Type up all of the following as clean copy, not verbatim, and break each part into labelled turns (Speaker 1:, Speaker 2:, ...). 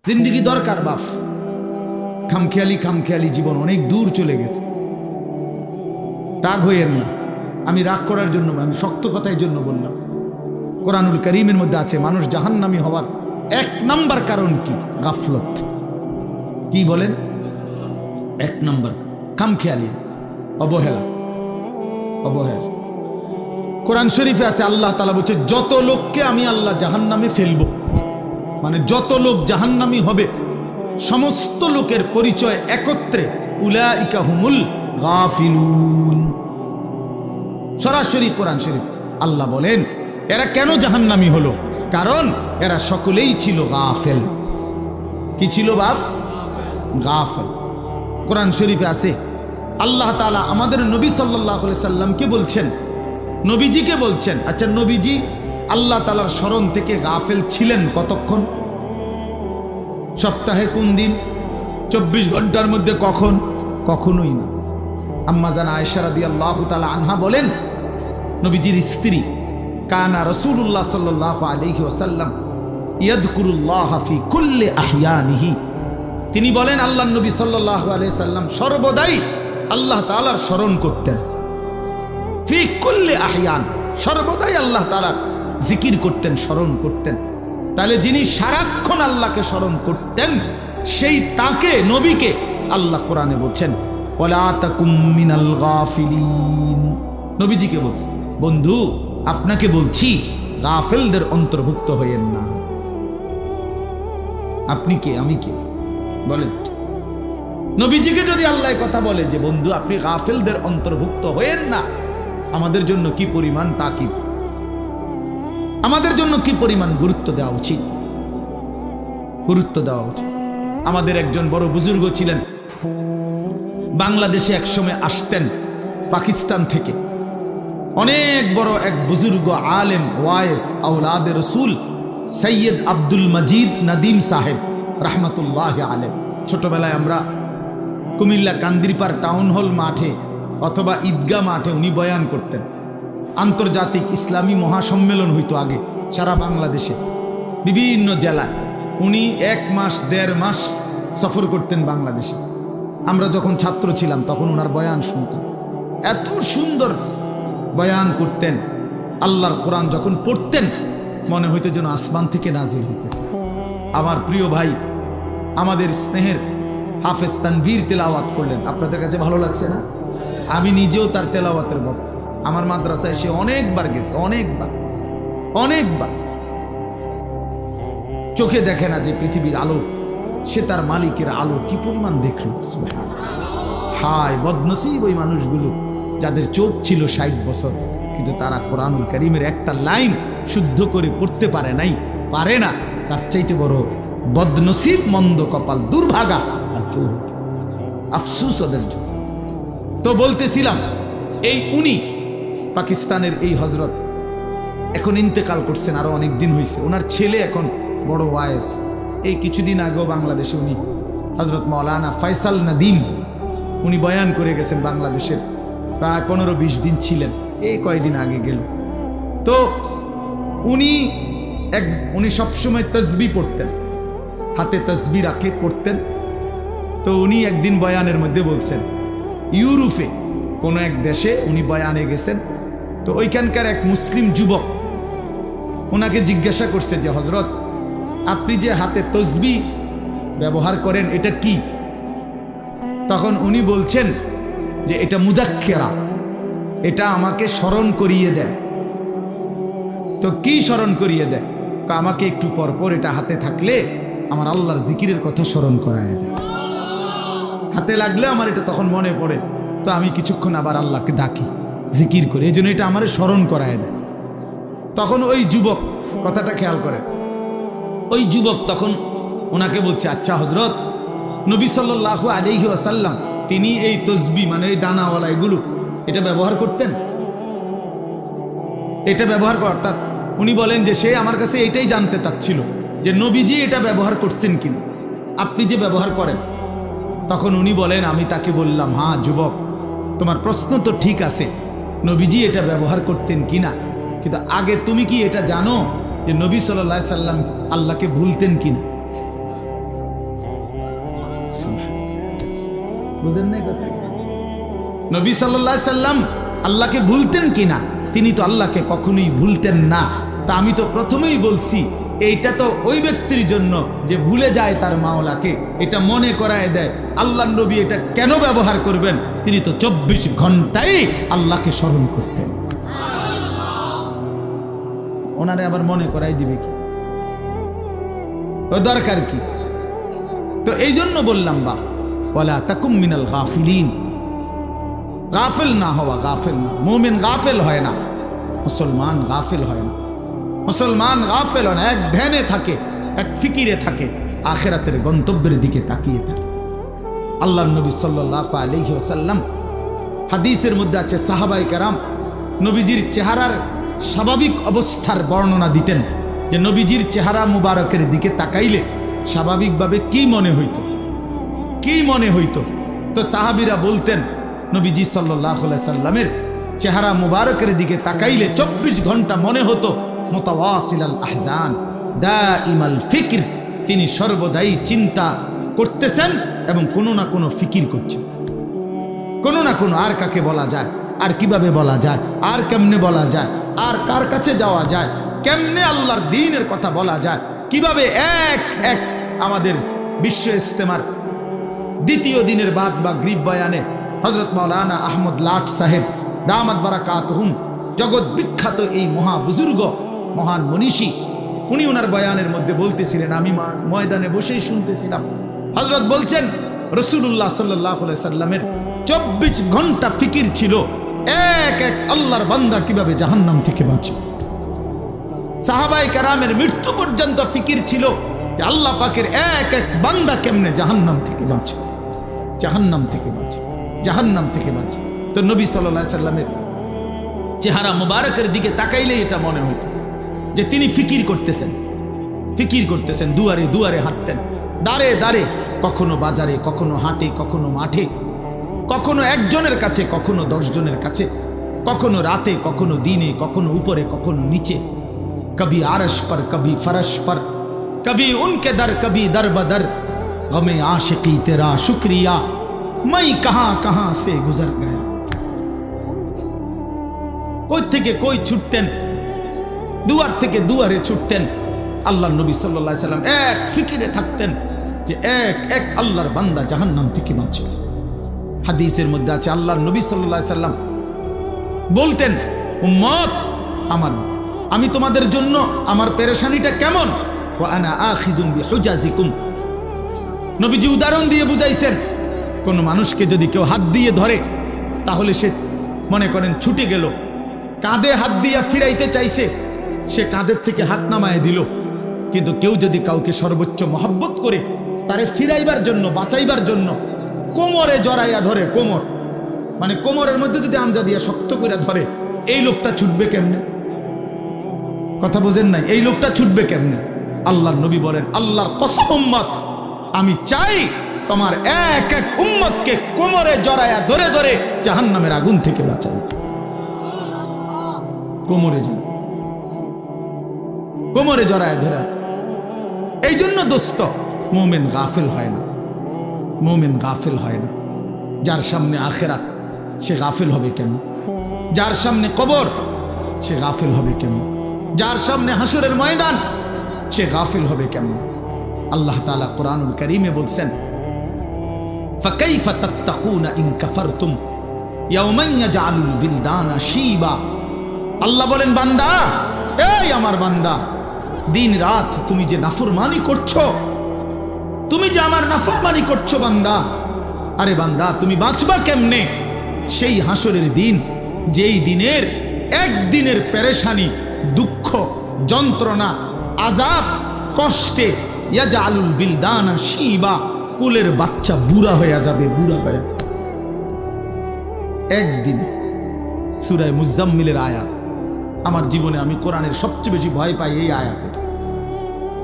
Speaker 1: জিন্দিগি দরকার বাপ। খামখেয়ালি জীবন অনেক দূর চলে গেছে। রাগ হইয়েন না, আমি রাগ করার জন্য, আমি শক্ত কথার জন্য বললাম। কোরআনুল কারীমের মধ্যে আছে মানুষ জাহান্নামী হওয়ার 1 নাম্বার কারণ কি? গাফলত। কি বলেন? 1 নাম্বার খামখেয়ালি, অবহেলা। কোরআন শরীফে আছে আল্লাহ তাআলা বলছে যত লোককে আমি আল্লাহ জাহান্নামে ফেলবো, মানে যত লোক জাহান্নামী হবে সমস্ত লোকের পরিচয় একত্রে উলাইকা হুমুল গাফিলুন। সরাসরি কোরআন শরীফ আল্লাহ বলেন এরা কেন জাহান্নামী হলো? কারণ এরা সকলেই ছিল গাফেল। কি ছিল বাপ? গাফেল। কোরআন শরীফে আছে আল্লাহ তাআলা আমাদের নবী সাল্লাল্লাহু আলাইহি সাল্লামকে বলছেন, নবীজিকে বলছেন, আচ্ছা নবীজি আল্লাহ তাআলার স্মরণ থেকে গাফেল ছিলেন কতক্ষণ? সপ্তাহে কোন দিন? 24 ঘন্টার মধ্যে কখন? কখনোই না। আম্মা জান আয়েশা রাদিয়াল্লাহু তাআলা আনহা বলেন নবীজির স্ত্রী কানা রাসূলুল্লাহ সাল্লাল্লাহু আলাইহি ওয়াসাল্লাম ইয়াযকুরুল্লাহ ফি কুল্লি আহইয়ানিহি। তিনি বলেন আল্লাহর নবী সাল্লাল্লাহু আলাইহি সাল্লাম সর্বদাই আল্লাহ তাআলার স্মরণ করতেন। ফি কুল্লি আহইয়ান, সর্বদাই আল্লাহ তাআলার জিকির করতেন, স্মরণ করতেন। তাহলে যিনি সারাক্ষণ আল্লাহকে স্মরণ করতেন সেই তাকে, নবীকে আল্লাহ কোরআনে বলছেন ওয়ালা তাকুম মিনাল গাফিলিন। নবীজিকে বলছেন বন্ধু আপনাকে বলছি গাফেলদের অন্তর্ভুক্ত হইয়েন না। আপনি কে, আমি কে বলেন? নবীজিকে যদি আল্লাহ কথা বলে যে বন্ধু আপনি গাফেলদের অন্তর্ভুক্ত হইয়েন না, আমাদের জন্য কি পরিমাণ তাকিদ, আমাদের জন্য কি পরিমাণ গুরুত্ব দেওয়া উচিত, গুরুত্ব দেওয়া উচিত। আমাদের একজন বড় বুজুর্গ ছিলেন, বাংলাদেশে একসময় আসতেন পাকিস্তান থেকে। অনেক বড় এক বুজুর্গ আলেম, ওয়াইজ, আওলাদে রসুল সৈয়দ আব্দুল মজিদ নদীম সাহেব রহমতুল্লাহ আলেম। ছোটবেলায় আমরা কুমিল্লা কান্দিরপাড় টাউন হল মাঠে অথবা ঈদগাহ মাঠে উনি বয়ান করতেন। আন্তর্জাতিক ইসলামী মহাসম্মেলন হইতো আগে সারা বাংলাদেশে, বিভিন্ন জেলায়। উনি 1 মাস 1.5 মাস সফর করতেন বাংলাদেশে। আমরা যখন ছাত্র ছিলাম তখন ওনার বয়ান শুনতাম। এত সুন্দর বয়ান করতেন। আল্লাহর কোরআন যখন পড়তেন মনে হইতো যেন আসমান থেকে নাজিল হইতেছে। আমার প্রিয় ভাই, আমাদের স্নেহের হাফেজ তানভীর তেলাওয়াত করলেন, আপনাদের কাছে ভালো লাগছে না? আমি নিজেও তার তেলাওয়াতের ভক্ত। আমার মাদ্রাসায় সে অনেকবার গেছে, অনেকবার। চোখে দেখে না যে পৃথিবীর আলো, সে তার মালিকের আলো কি পরিমাণ দেখল। হায় বদনসিব ওই মানুষগুলো যাদের চোখ ছিল 60 বছর, কিন্তু তারা কোরআনুল কারীমের একটা লাইন শুদ্ধ করে পড়তে পারে নাই, পারে না। তার চাইতে বড় বদনসিব, মন্দ কপাল, দুর্ভাগা আর কেউ হইতে। আফসুস ওদের জন্য। তো বলতেছিলাম এই উনি পাকিস্তানের এই হজরত এখন ইন্তেকাল করছেন, আরো অনেক দিন হয়েছে। ওনার ছেলে এখন বড় ওয়াইজ। এই কিছুদিন আগেও বাংলাদেশে উনি হজরত মাওলানা ফয়সাল নদীম উনি বয়ান করে গেছেন বাংলাদেশের। প্রায় 15-20 দিন ছিলেন, এই কয়েকদিন আগে গেল। তো উনি সবসময় তসবিহ পড়তেন, হাতে তসবিহ রাখে পড়তেন। তো উনি একদিন বয়ানের মধ্যে বলছেন ইউরোপে কোনো এক দেশে উনি বয়ানে গেছেন। তো ওইখানকার এক মুসলিম যুবক ওনাকে জিজ্ঞাসা করছে যে হজরত আপনি যে হাতে তসবিহ ব্যবহার করেন এটা কি? তখন উনি বলছেন যে এটা মুদাক্কেরা, এটা আমাকে স্মরণ করিয়ে দেয়। তো কি স্মরণ করিয়ে দেয়? আমাকে একটু পরপর এটা হাতে থাকলে আমার আল্লাহর জিকিরের কথা স্মরণ করায় দেয়। হাতে লাগলে আমার এটা তখন মনে পড়ে, তো আমি কিছুক্ষণ আবার আল্লাহকে ডাকি, জিকির করি, এই জন্য এটা আমার স্মরণ করায় দেয়। তখন ওই যুবক, কথাটা খেয়াল করে, ওই যুবক তখন ওনাকে বলছে আচ্ছা হজরত নবী সাল্লাল্লাহু আলাইহি ওয়াসাল্লাম তিনি এই তসবিহ মানে এই দানাওয়ালা এগুলো এটা ব্যবহার করতেন, এটা ব্যবহার করতেন। উনি বলেন যে সে আমার কাছে এটাই জানতে চাচ্ছিল যে নবীজি এটা ব্যবহার করছেন কিনা, আপনি যে ব্যবহার করেন। তখন উনি বলেন আমি তাকে বললাম হ্যাঁ যুবক তোমার প্রশ্ন তো ঠিক আছে, নবীজি এটা ব্যবহার করতেন কিনা, কিন্তু আগে তুমি কি এটা জানো যে নবী সাল্লাল্লাহু আলাইহি সাল্লাম আল্লাহকে ভুলতেন কিনা? বুঝেন না কথা? নবী সাল্লাল্লাহু আলাইহি সাল্লাম আল্লাহকে ভুলতেন কিনা? তিনি তো আল্লাহকে কখনোই ভুলতেন না। তা আমি তো প্রথমেই বলছি এইটা তো ওই ব্যক্তির জন্য যে ভুলে যায় তার মাওলাকে, এটা মনে করায় দেয়। আল্লাহর নবী এটা কেন ব্যবহার করবেন? তিনি তো 24 ঘন্টাই আল্লাহকে স্মরণ করতেন। ওনারে আবার মনে করাই দিবে কি? ও দরকার কি? তো এই জন্য বললাম বাপ, ওয়ালা তাকুম মিনাল গাফিলিন, গাফিল না হওয়া, গাফিল না। মুমিন গাফিল হয় না, মুসলমান গাফিল হয় না। মুসলমান গাফিল হয় না, এক ধ্যানে থাকে, এক ফিকিরে থাকে, আখিরাতের গন্তব্যের দিকে তাকিয়ে থাকে। আল্লাহর নবী সাল্লাল্লাহু আলাইহি ওয়াসাল্লাম হাদিসের মধ্যে আছে, সাহাবায়ে কেরাম নবীজির চেহারার স্বাভাবিক অবস্থার বর্ণনা দিতেন, যে নবীজির চেহারা মুবারকের দিকে তাকাইলে স্বাভাবিকভাবে কি মনে হইত, কি মনে হইত? তো সাহাবীরা বলতেন নবীজি সাল্লাল্লাহু আলাইহি সাল্লামের চেহারা মুবারকের দিকে তাকাইলে 24 ঘন্টা মনে হতো মুতাওয়াসিলাল আহজান দাইমাল ফিকর, তিনি সর্বদাই চিন্তা করতেছেন এবং কোনো না কোনো ফিকির করছেন, কোনো না কোনো। আর কাকে বলা যায়, আর কিভাবে বলা যায়, আর কেমনে বলা যায়, আর কার কাছে যাওয়া যায়, কেমনে আল্লাহর দ্বীনের কথা বলা যায়, কিভাবে এক এক আমাদের বিশ্ব ইস্তেমার দ্বিতীয় দিনের বাদ বা গ্রিব বয়ানে হযরত মাওলানা আহমদ লাট সাহেব দামাত বারাকাতুহুম, জগৎ বিখ্যাত এই মহা বুজুর্গ, মহান মনীষী, উনি ওনার বয়ানের মধ্যে বলতেছিলেন, আমি ময়দানে বসেই শুনতেছিলাম। হযরত বলছেন রাসূলুল্লাহ সাল্লাল্লাহু আলাইহি সাল্লামের 24 ঘন্টা ফিকির ছিল এক এক আল্লাহর বান্দা কিভাবে জাহান্নাম থেকে বাঁচে। সাহাবায়ে কেরামের মৃত্যু পর্যন্ত ফিকির ছিল যে আল্লাহ পাকের এক এক বান্দা কেমনে জাহান্নাম থেকে বাঁচে, জাহান্নাম থেকে বাঁচে, জাহান্নাম থেকে বাঁচে। তো নবী সাল্লাল্লাহু আলাইহি সাল্লামের চেহারা মুবারকের দিকে তাকাইলেই এটা মনে হতো যে তিনি ফিকির করতেছেন, ফিকির করতেছেন। দুয়ারে দুয়ারে হাঁটতেন, দাঁড়ে দাঁড়ে, কখনো বাজারে, কখনো হাটে, কখনো মাঠে, কখনো একজনের কাছে, কখনো 10 জনের কাছে, কখনো রাতে, কখনো দিনে, কখনো উপরে, কখনো নিচে, কবি আরশ पर कभी फरश पर, कभी उनके दर, कभी दर बदर, गमे आशिकी तेरा शुक्रिया, मैं कहां कहां से गुजर गया। কই থেকে কই ছুটতেন, দুয়ার থেকে দুয়ারে ছুটতেন। আল্লাহর নবী সাল্লাল্লাহু আলাইহি সাল্লাম এক ফিকিরে থাকতেন যে এক এক আল্লাহর বান্দা জাহান্নাম থেকে বাঁচে। হাদিসের মধ্যে আছে আল্লাহর নবী সাল্লাল্লাহু আলাইহি সাল্লাম বলতেন, উম্মত আমার, আমি তোমাদের জন্য আমার পেরেশানিটা কেমন, ওয়া আনা আখিযুন বিহুজাজিকুম। নবীজি উদাহরণ দিয়ে বুঝাইছেন, কোন মানুষকে যদি কেউ হাত দিয়ে ধরে তাহলে সে মনে করেন ছুটে গেল, কাঁধে হাত দিয়ে ফিরাইতে চাইছে, সে কাঁধের থেকে হাত নামায় দিল। কিন্তু কেউ যদি কাউকে সর্বোচ্চ মহব্বত করে তারে ফিরাইবার জন্য, বাঁচাইবার জন্য কোমরে জড়াইয়া ধরে, কোমর মানে কোমরের মধ্যে যদি আমজা দিয়া শক্ত করে ধরে, এই লোকটা ছুটবে কেমনে? কথা বুঝেন নাই? এই লোকটা ছুটবে কেমনে? আল্লাহর নবী বলেন, আল্লাহর কসম উম্মত, আমি চাই তোমার এক এক উম্মতকে কোমরে জড়াইয়া ধরে ধরে জাহান্নামের আগুন থেকে বাঁচাই। কোমরে জড়ায় ধরা। এই জন্য দোস্ত, মুমিন গাফিল হয় না, মুমিন গাফিল হয় না। যার সামনে আখিরাত সে গাফিল হবে কেন? যার সামনে কবর সে গাফিল হবে কেন? যার সামনে হাসরের ময়দান সে গাফিল হবে কেমন? আল্লাহ তাআলা কোরআনুল কারীমে বলছেন, ফাকাইফা তাত্তাকুনা ইন কাফারতুম ইয়াওমান ইয়াজআলুল বিলদানা শিবা। আল্লাহ বলেন, বান্দা, এই আমার বান্দা, দিন রাত তুমি যে নাফরমানি করছো, তুমি যে আমার নাফরমানি করছো বান্দা, আরে বান্দা তুমি বাঁচবা কেমনে সেই হাসরের দিন, যেই দিনের একদিনের পেরেশানি, দুঃখ, যন্ত্রণা, আযাব, কষ্টে ইয়াজআলুল বিলদানা শিবা, কুলের বাচ্চা বুড়া হয়ে যাবে, বুড়া হয়ে যাবে একদিনে। সূরা মুজাম্মিলের আয়াত। আমার জীবনে আমি কোরআনের সবচেয়ে বেশি ভয় পাই এই আয়াতে।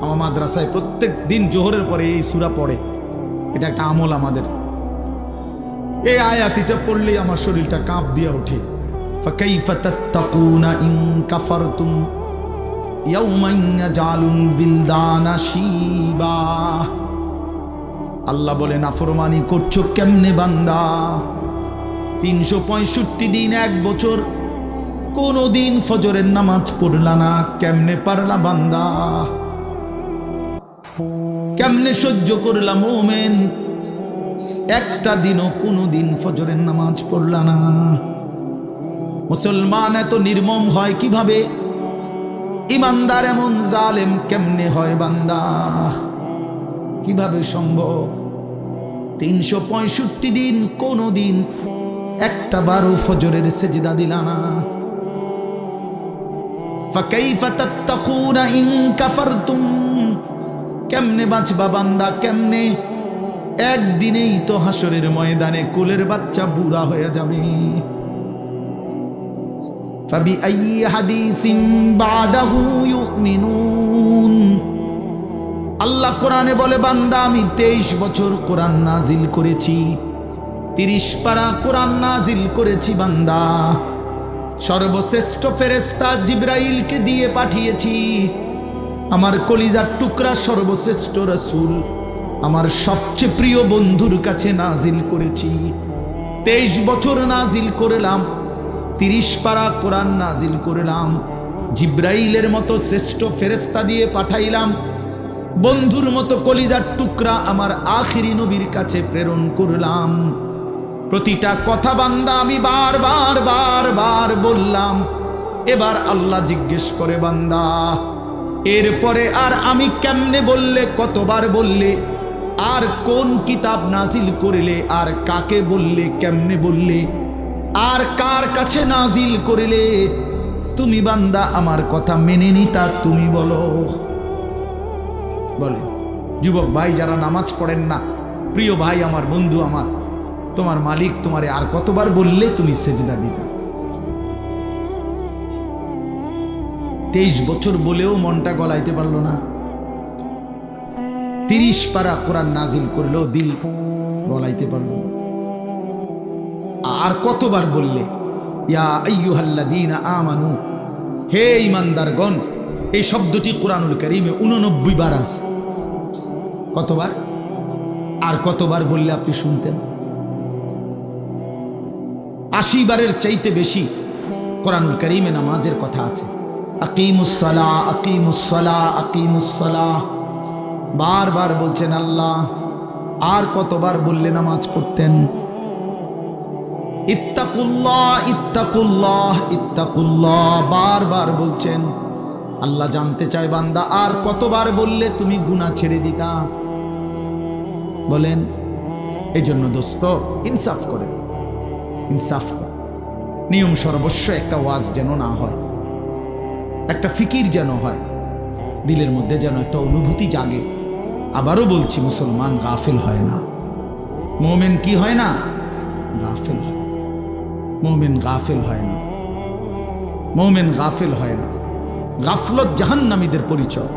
Speaker 1: আমার মাদ্রাসায় প্রত্যেক দিন জোহরের পরে এই সূরা পড়ে, এটা একটা আমল আমাদের। এই আয়াতটা পড়লেই আমার শরীরটা কাঁপ দিয়ে ওঠে। ফাকাইফা তাত্তাকুনা ইন কাফারতুম ইয়াওমান ইয়াজআলুল বিলদানা শিবা। আল্লাহ বলে নাফরমানি করছো কেমনে বান্দা? 365 দিন, 1 বছর কোনো দিন ফজরের নামাজ পড়লা না, কেমনে পারলা বান্দা? কেমনে সহ্য করলা মোমেন? একটা দিনও কোনো দিন ফজরের নামাজ পড়লা না। মুসলমান এত নির্মম হয় কিভাবে? ইমানদার এমন জালেম কেমনে হয় বান্দা? কিভাবে সম্ভব? 365 দিন কোনো দিন একটা বারো ফজরের সেজদা দিলা না। ফাকাইফা তাত্তাকুনা ইন কাফারতুম, কেমনে বাঁচবা বান্দা কেমনে? একদিনেই তো হাসরের ময়দানে কোলের বাচ্চা বুড়া হয়ে যাবে। ফাবিআইয়ি হাদিসিন বাদাহু ইউমিনুন, আল্লাহ কোরআনে বলে বান্দা আমি 23 বছর কোরআন নাজিল করেছি, 30 পারা কোরআন নাজিল করেছি বান্দা। সর্বশ্রেষ্ঠ ফেরেশতা জিবরাইলকে দিয়ে পাঠিয়েছি। আমার কলিজার টুকরা সর্বশ্রেষ্ঠ রাসূল আমার সবচেয়ে প্রিয় বন্ধুর কাছে নাজিল করেছি। 23 বছর নাজিল করলাম, 30 পারা কোরআন নাজিল করলাম, জিবরাইলের মতো শ্রেষ্ঠ ফেরেশতা দিয়ে পাঠাইলাম, বন্ধুর মতো কলিজার টুকরা আমার আখিরি নবীর কাছে প্রেরণ করলাম। প্রতিটা কথা বান্দা আমি বারবার বললাম। এবার আল্লাহ জিজ্ঞেস করে বান্দা এরপরে আর আমি কেমনে বললে, কতবার বললে, আর কোন কিতাব নাজিল করলে, আর কাকে বললে, কেমনে বললে, আর কার কাছে নাজিল করলে? তুমি বান্দা আমার কথা মেনে নিতা, তুমি বলো। বলে যুবক ভাই যারা নামাজ পড়েন না, প্রিয় ভাই আমার, বন্ধু আমার, তোমার মালিক তোমারে আর কতবার বললে তুমি সেজদা দিবে? 23 বছর বলেও মনটা গলাইতে পারলো না। 30 পারা কোরআন নাজিল করলেও দিল গলাইতে পারলো না। আর কতবার বললে ইয়া আইয়ুহাল্লাযীনা আমানু, হে ঈমানদারগণ, এই শব্দটি কোরআনুল কারীমে 89 বার আছে। কতবার? আর কতবার বললে আপনি শুনতেন? 80 বারের চাইতে বেশি কোরআনুল কারীমে নামাজের কথা আছে। আকিমুস সালাহ, আকিমুস সালাহ, আকিমুস সালাহ বারবার বলছেন আল্লাহ। আর কতবার বললে নামাজ পড়তেন? ইত্তাকুল্লাহ, ইত্তাকুল্লাহ, ইত্তাকুল্লাহ বারবার বলছেন। আল্লাহ জানতে চায় বান্দা আর কতবার বললে তুমি গুনাহ ছেড়ে দিতা? বলেন। এই জন্য দোস্ত ইনসাফ করেন, ইনসাফ করেন। নিয়ম সর্বস্ব একটা ওয়াজ যেন না হয়, একটা ফিকির যেন হয়, দিলের মধ্যে যেন একটা অনুভূতি জাগে। আবারও বলছি, মুসলমান গাফিল হয় না, মুমিন কি হয় না? গাফিল হয়। মুমিন গাফিল হয় না, মুমিন গাফিল হয় না। গাফলত জাহান্নামীদের পরিচয়।